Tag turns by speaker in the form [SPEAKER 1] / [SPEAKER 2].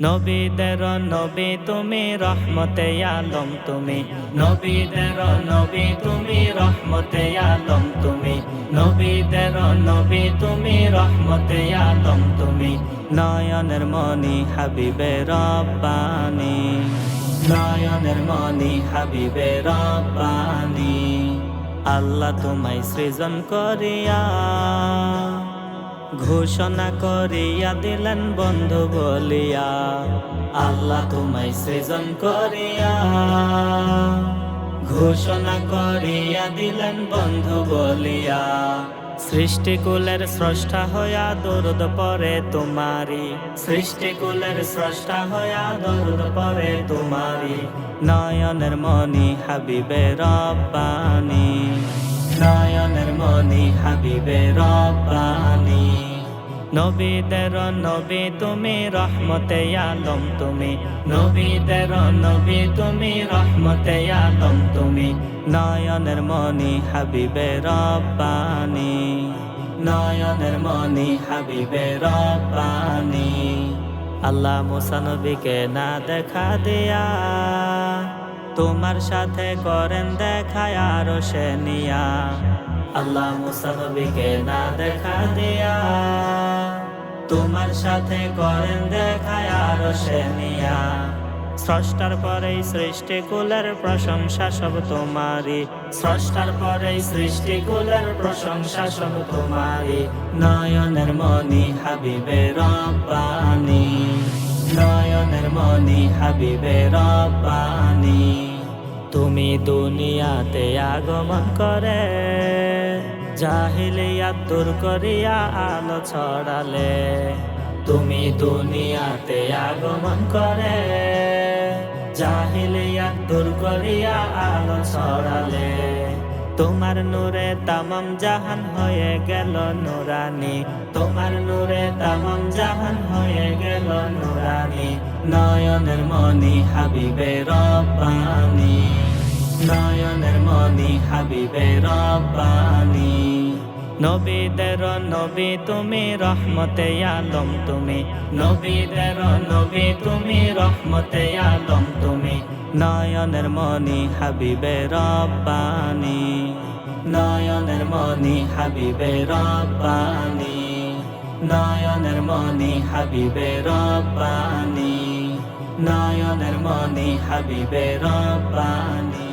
[SPEAKER 1] নবীদের নবী তুমি রহমতে আলম তুমি নবীদের নবী তুমি রহমতে আলম তুমি নবীদের নবী তুমি রহমতে আলম তুমি নয়নের মনি হাবিবে রব্বানি নয়নের মনি হাবিবে রব্বানি আল্লাহ তোমায় সৃজন করিয়া ঘোষণা করিয়া দিলেন বন্ধু বলিয়া আল্লাহ তোমায় সৃজন করিয়া ঘোষণা করিয়া দিলেন বন্ধু বলিয়া সৃষ্টিকুলের স্রষ্টা হইয়া দরুদ পড়ে তোমারি সৃষ্টিকুলের স্রষ্টা হইয়া দরুদ পড়ে তোমারি নয়নের মনি হাবিবে রব্বানি নয়নের মনি হাবিবে রব্বানি নবীদের নবী তুমি রহমতে আলম তুমি নবীদের নবী তুমি রহমতে আলম তুমি নয়নের মনি হাবিবে রব্বানি নয়নের মনি হাবিবে রব্বানি আল্লাহ মুসা নবীকে না দেখা দিয়া তোমার সাথে করেন দেখায় আরো সে নিয়া আল্লাহ মুসা নবীকে না দেখা দিয়া তোমার সাথে করেন দেখায় আরো সে নিয়া স্রষ্টার পরেই সৃষ্টিকুলের প্রশংসা সব তোমারি স্রষ্টার পরেই সৃষ্টিকুলের প্রশংসা সব তোমারি নয়নের মনি হাবিবে রব্বানি নয়নের মনি হাবিবে রব্বানি তুমি দুনিয়াতে আগমন করে জাহিলিয়াত দূর করিয়া আলো ছড়ালে তুমি দুনিয়াতে আগমন করে জাহিলিয়াত দূর করিয়া আলো ছড়ালে তোমার নূরে তামাম জাহান হয়ে গেল নুরানি তোমার নূরে তামাম জাহান হয়ে গেল নুরানি নয়নের মনি হাবিবে রব্বানি নয়নের মনি হাবিবে রব্বানি নবীদের নবী তুমি রহমতে আলম তুমি নবীদের নবী তুমি রহমতে আলম তুমি নয়নের মনি হাবিবে রব্বানি নয়নের মনি হাবিবে রব্বানি নয়নের মনি হাবিবে রব্বানি নয়নের মনি হাবিবে রব্বানি।